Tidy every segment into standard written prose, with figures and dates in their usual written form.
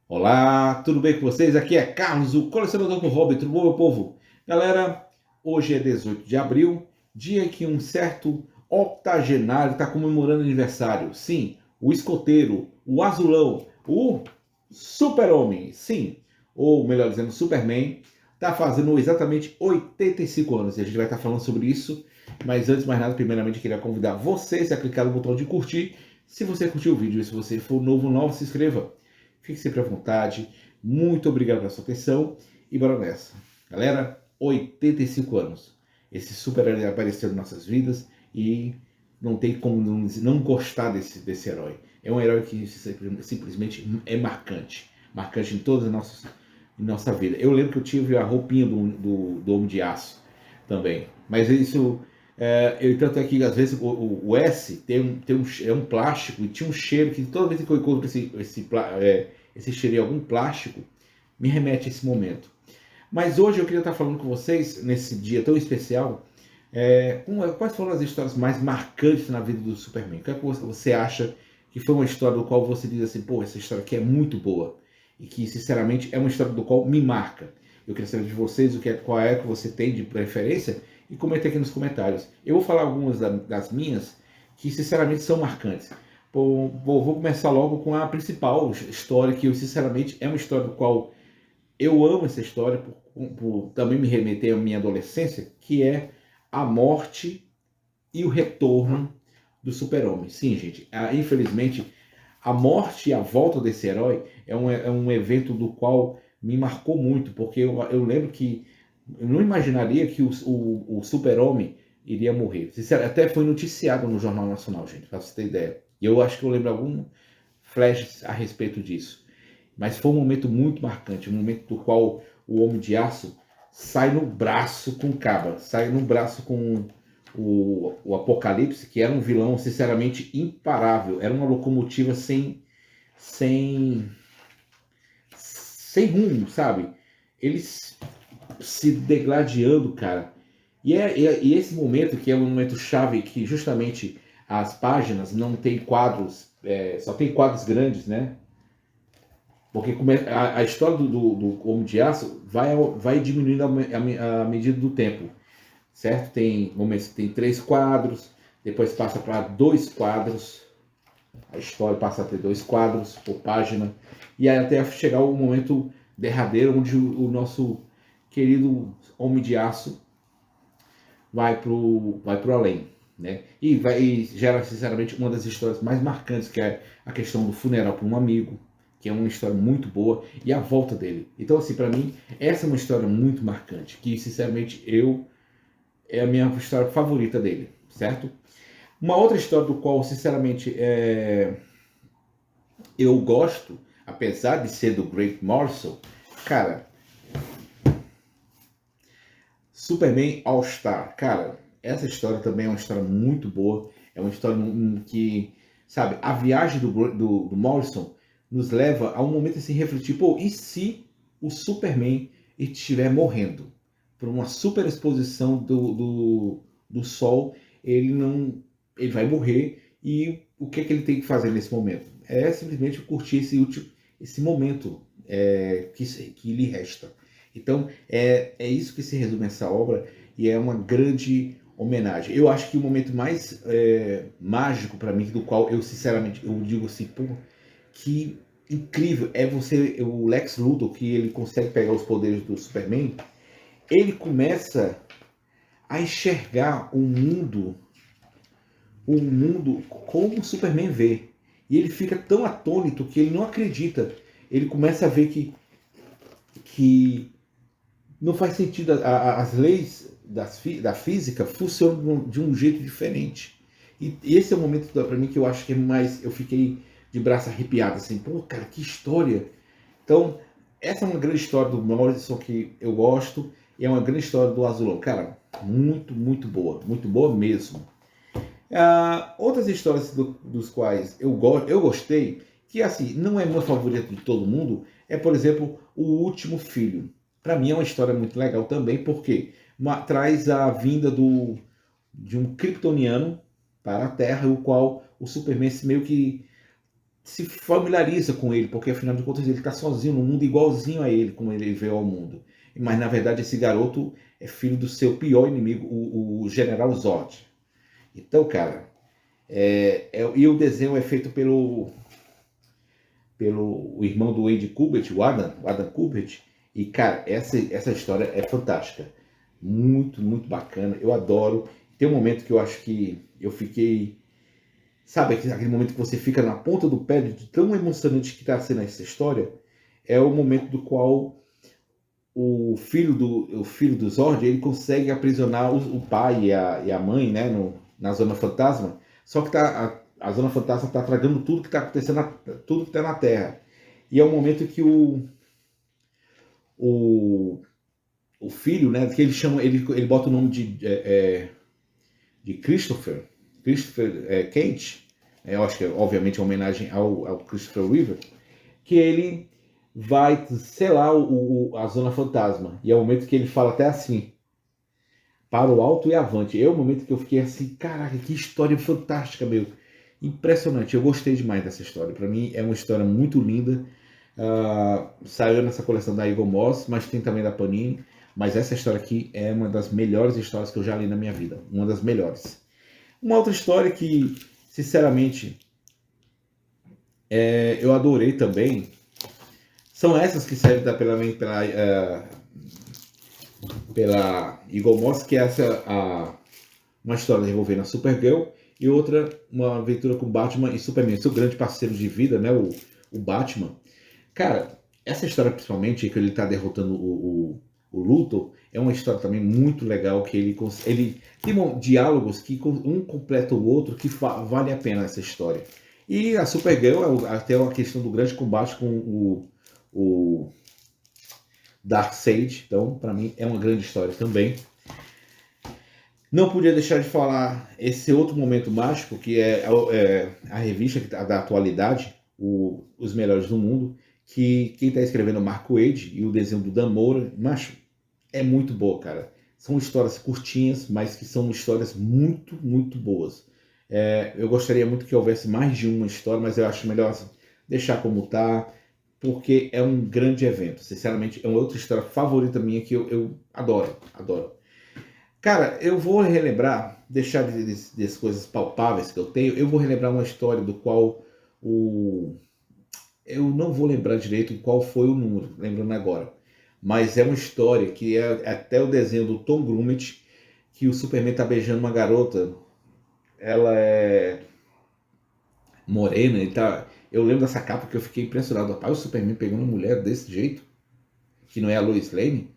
Olá, tudo bem com vocês? Aqui é Carlos, o colecionador do hobby. Tudo bom, meu povo? Galera, hoje é 18 de abril, dia que um certo octogenário está comemorando aniversário. Sim, o escoteiro, o azulão, o super-homem, sim, ou melhor dizendo, Superman, está fazendo exatamente 85 anos. E a gente vai estar falando sobre isso. Mas antes de mais nada, primeiramente, queria convidar vocês a clicar no botão de curtir. Se você curtiu o vídeo e se você for novo, se inscreva. Fique sempre à vontade. Muito obrigado pela sua atenção e bora nessa. Galera, 85 anos. Esse super-herói apareceu em nossas vidas e não tem como não gostar desse herói. É um herói que simplesmente é marcante. Marcante em toda em nossa vida. Eu lembro que eu tive a roupinha do Homem de Aço também. Mas isso tanto é que às vezes o S é um plástico e tinha um cheiro que toda vez que eu encontro esse cheiro em algum plástico, me remete a esse momento. Mas hoje eu queria estar falando com vocês, nesse dia tão especial, quais foram as histórias mais marcantes na vida do Superman? O que é que você acha que foi uma história do qual você diz assim, pô, essa história aqui é muito boa e que, sinceramente, é uma história do qual me marca? Eu queria saber de vocês qual é que você tem de preferência e comente aqui nos comentários. Eu vou falar algumas das minhas que, sinceramente, são marcantes. Vou começar logo com a principal história, que eu, sinceramente, é uma história do qual eu amo essa história, por também me remeter à minha adolescência, que é a morte e o retorno do Super-Homem. Sim, gente, infelizmente, a morte e a volta desse herói é um evento do qual me marcou muito, porque eu lembro que eu não imaginaria que o Super-Homem iria morrer. Até foi noticiado no Jornal Nacional, gente, para você ter ideia. E eu acho que eu lembro algum flash a respeito disso. Mas foi um momento muito marcante, um momento do qual o Homem de Aço sai no braço com o Caba, sai no braço com o Apocalipse, que era um vilão, sinceramente, imparável. Era uma locomotiva sem, sem rumo, sabe? Eles se degladiando, cara. E esse momento, que é um momento chave, que justamente as páginas não tem quadros, só tem quadros grandes, né? Porque a história do Homem de Aço vai diminuindo à medida do tempo, certo? Tem momentos que tem 3 quadros, depois passa para 2 quadros, a história passa a ter 2 quadros por página, e aí até chegar o momento derradeiro, onde o nosso querido Homem de Aço vai pro além, né? E gera, sinceramente, uma das histórias mais marcantes, que é a questão do funeral para um amigo, que é uma história muito boa, e a volta dele. Então, assim, para mim, essa é uma história muito marcante, que, sinceramente, é a minha história favorita dele, certo? Uma outra história do qual, sinceramente, eu gosto, apesar de ser do Grant Morrison, cara, Superman All-Star, cara, essa história também é uma história muito boa, é uma história que, sabe, a viagem do Morrison nos leva a um momento assim, refletir, pô, e se o Superman estiver morrendo por uma superexposição do Sol, ele vai morrer, e o que é que ele tem que fazer nesse momento? É simplesmente curtir esse momento que lhe resta. Então, é isso que se resume essa obra, e é uma grande homenagem. Eu acho que o momento mais mágico para mim, do qual eu sinceramente eu digo assim, pô, que incrível é o Lex Luthor, que ele consegue pegar os poderes do Superman, ele começa a enxergar o mundo como o Superman vê. E ele fica tão atônito que ele não acredita. Ele começa a ver que não faz sentido, as leis da física funcionam de um jeito diferente. E esse é o momento para mim que eu acho que é mais, eu fiquei de braço arrepiado, assim, pô, cara, que história. Então, essa é uma grande história do Morrison que eu gosto, e é uma grande história do Azulão. Cara, muito boa mesmo. Outras histórias dos quais eu gostei, que assim, não é meu favorito de todo mundo, é, por exemplo, O Último Filho. Para mim é uma história muito legal também, porque traz a vinda de um kryptoniano para a Terra, o qual o Superman meio que se familiariza com ele, porque afinal de contas ele está sozinho no mundo, igualzinho a ele, como ele veio ao mundo. Mas na verdade esse garoto é filho do seu pior inimigo, o General Zod. Então, cara, e o desenho é feito pelo o irmão do Wade Kubert, o Adam Kubert. E, cara, essa história é fantástica. Muito, muito bacana. Eu adoro. Tem um momento que eu acho que eu fiquei... Sabe aquele momento que você fica na ponta do pé de tão emocionante que está sendo essa história? É o momento do qual o filho do Zord, ele consegue aprisionar o pai e a mãe, né, na Zona Fantasma. Só que a Zona Fantasma está tragando tudo que está acontecendo, tudo que está na Terra. E é o momento que o, o filho, né, que ele chama, ele bota o nome de Christopher Kent, eu acho que é obviamente uma homenagem ao Christopher Reeve, que ele vai selar a Zona Fantasma. E é o momento que ele fala até assim, para o alto e avante. É o momento que eu fiquei assim, caraca, que história fantástica, meu. Impressionante, eu gostei demais dessa história. Para mim é uma história muito linda. Saiu nessa coleção da Eagle Moss, mas tem também da Panini. Mas essa história aqui é uma das melhores histórias que eu já li na minha vida. Uma das melhores. Uma outra história que, sinceramente, eu adorei também. São essas que saíram pela Eagle Moss, que é uma história envolvendo a Supergirl e outra, uma aventura com Batman e Superman, seu grande parceiro de vida, né, o Batman. Cara, essa história principalmente, que ele tá derrotando o Luthor, é uma história também muito legal, que ele tem diálogos que um completa o outro, que vale a pena essa história. E a Supergirl, até uma questão do grande combate com o Darkseid, então para mim é uma grande história também. Não podia deixar de falar esse outro momento mágico, que é a revista da atualidade, Os Melhores do Mundo, que quem está escrevendo é o Mark Waid e o desenho do Dan Mora. Macho, é muito boa, cara. São histórias curtinhas, mas que são histórias muito, muito boas. Eu gostaria muito que houvesse mais de uma história, mas eu acho melhor deixar como está, porque é um grande evento. Sinceramente, é uma outra história favorita minha que eu adoro, adoro. Cara, eu vou relembrar, deixar das coisas palpáveis que eu tenho, eu vou relembrar uma história do qual eu não vou lembrar direito qual foi o número, lembrando agora. Mas é uma história que é até o desenho do Tom Grummett, que o Superman tá beijando uma garota. Ela é morena, eu lembro dessa capa que eu fiquei impressionado. Rapaz, o Superman pegando uma mulher desse jeito, que não é a Lois Lane.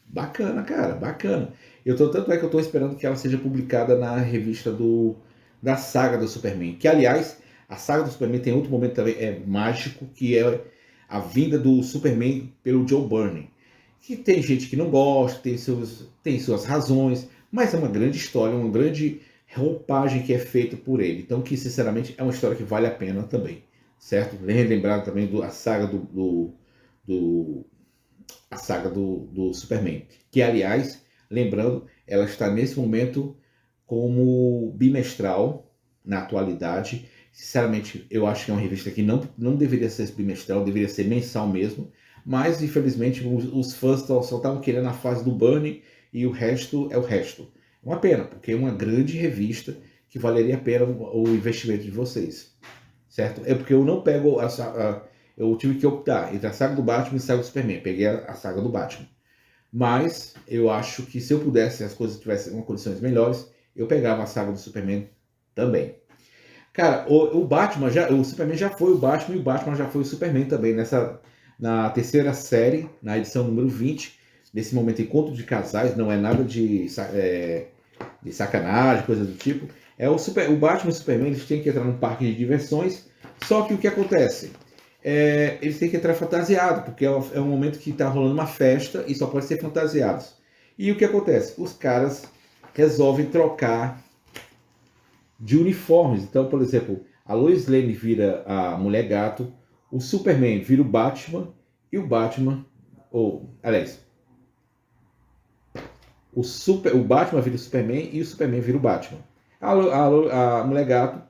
Bacana, cara, bacana. Tanto é que eu tô esperando que ela seja publicada na revista da saga do Superman. Que, aliás, a saga do Superman tem outro momento também mágico, que é a vinda do Superman pelo Joe Byrne. Que tem gente que não gosta, tem suas razões, mas é uma grande história, uma grande roupagem que é feita por ele. Então, que sinceramente é uma história que vale a pena também, certo? Lembrar também a saga a saga do Superman. Que, aliás, lembrando, ela está nesse momento como bimestral na atualidade. Sinceramente, eu acho que é uma revista que não deveria ser bimestral, deveria ser mensal mesmo. Mas, infelizmente, os fãs só estavam querendo a fase do Burnie e o resto é o resto. É uma pena, porque é uma grande revista que valeria a pena o investimento de vocês. Certo? É porque eu não pego eu tive que optar entre a saga do Batman e a saga do Superman. Peguei a saga do Batman. Mas eu acho que se eu pudesse, as coisas tivessem condições melhores, eu pegava a saga do Superman também. Cara, o Superman já foi o Batman e o Batman já foi o Superman também. Na terceira série, na edição número 20, nesse momento encontro de casais, não é nada de sacanagem, coisa do tipo. O Batman e o Superman, eles têm que entrar num parque de diversões, só que o que acontece? Eles têm que entrar fantasiados, porque é um momento que está rolando uma festa e só pode ser fantasiados. E o que acontece? Os caras resolvem trocar de uniformes. Então, por exemplo, a Lois Lane vira a Mulher Gato, o Superman vira o Batman e o Batman, aliás, o Batman vira o Superman e o Superman vira o Batman. A Mulher Gato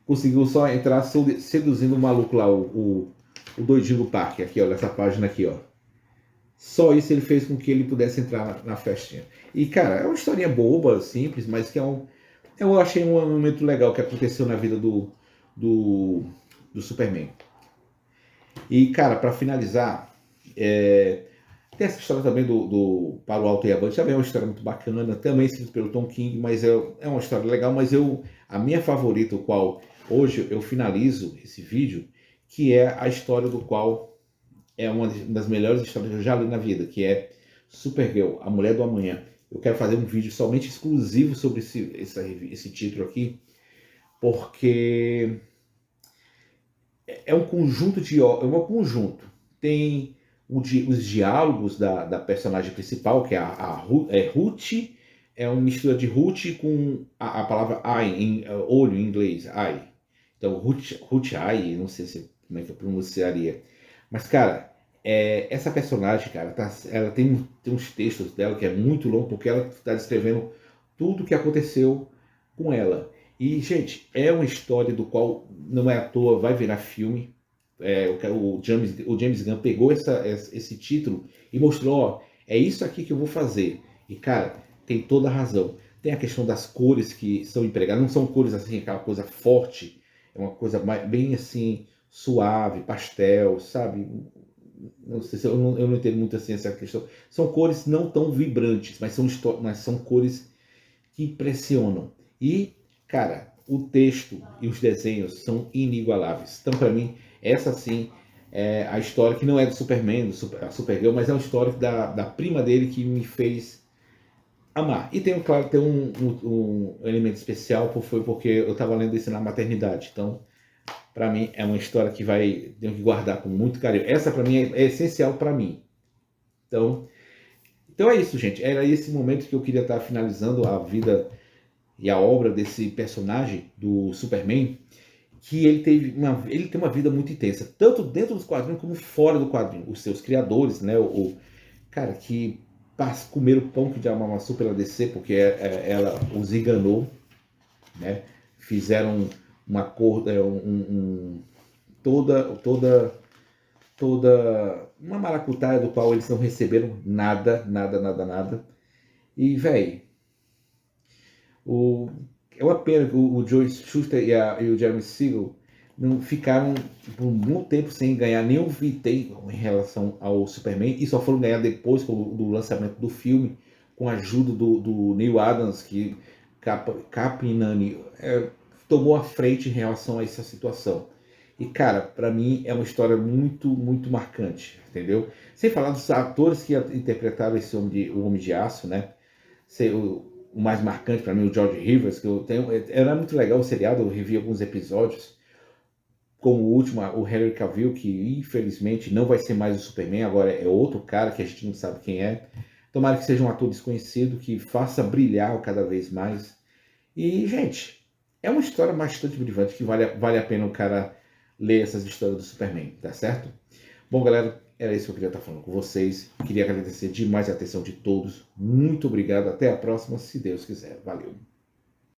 conseguiu só entrar seduzindo o maluco lá, o doidinho do parque. Aqui, olha essa página aqui, ó. Só isso ele fez com que ele pudesse entrar na festinha. E, cara, é uma historinha boba, simples, mas que eu achei um momento legal que aconteceu na vida do, do Superman. E, cara, para finalizar, tem essa história também do Para o Alto e Avante, também é uma história muito bacana, também escrito pelo Tom King, mas é uma história legal, mas a minha favorita, o qual hoje eu finalizo esse vídeo, que é a história do qual é uma das melhores histórias que eu já li na vida, que é Supergirl, a Mulher do Amanhã. Eu quero fazer um vídeo somente exclusivo sobre esse título aqui, porque é um conjunto Tem os diálogos da personagem principal, que é Ruth, é uma mistura de Ruth com a palavra eye, olho em inglês, eye. Então, Ruth Eye, não sei como é que eu pronunciaria. Mas, cara, essa personagem, cara, ela tem uns textos dela que é muito longo, porque ela está descrevendo tudo o que aconteceu com ela. E, gente, é uma história do qual não é à toa, vai virar filme. O James Gunn pegou esse título e mostrou, ó, é isso aqui que eu vou fazer. E, cara, tem toda a razão. Tem a questão das cores que são empregadas, não são cores assim, aquela coisa forte, é uma coisa bem assim, suave, pastel, sabe? Não sei se eu não entendo muito assim essa questão. São cores não tão vibrantes, mas são cores que impressionam. E, cara, o texto e os desenhos são inigualáveis. Então, para mim, essa sim é a história que não é do Superman, a Supergirl, mas é uma história da prima dele que me fez amar. E tem, claro, tem um elemento especial, foi porque eu estava lendo isso na maternidade. Então, para mim, é uma história que tenho que guardar com muito carinho. Essa, para mim, é essencial para mim. Então é isso, gente. Era esse momento que eu queria estar finalizando a vida e a obra desse personagem do Superman, que ele tem uma vida muito intensa, tanto dentro dos quadrinhos como fora do quadrinho. Os seus criadores, né? Cara, que comeram o pão que já amassou pela DC, porque ela os enganou, né? Fizeram uma cor, toda uma maracutaia do qual eles não receberam nada. E, velho, é uma pena que o Joe Shuster e o Jeremy Siegel não ficaram por um bom tempo sem ganhar nenhum VT em relação ao Superman, e só foram ganhar depois do lançamento do filme, com a ajuda do Neil Adams, que Capinani tomou a frente em relação a essa situação. E, cara, para mim é uma história muito, muito marcante, entendeu? Sem falar dos atores que interpretaram o Homem de Aço, né? O mais marcante para mim, o George Rivers, que era muito legal o seriado, eu revi alguns episódios, como o último, o Henry Cavill, que infelizmente não vai ser mais o Superman, agora é outro cara que a gente não sabe quem é. Tomara que seja um ator desconhecido, que faça brilhar cada vez mais. E, gente, é uma história bastante brilhante, que vale a pena o cara ler essas histórias do Superman, tá certo? Bom, galera, era isso que eu queria estar falando com vocês. Queria agradecer demais a atenção de todos. Muito obrigado. Até a próxima, se Deus quiser. Valeu.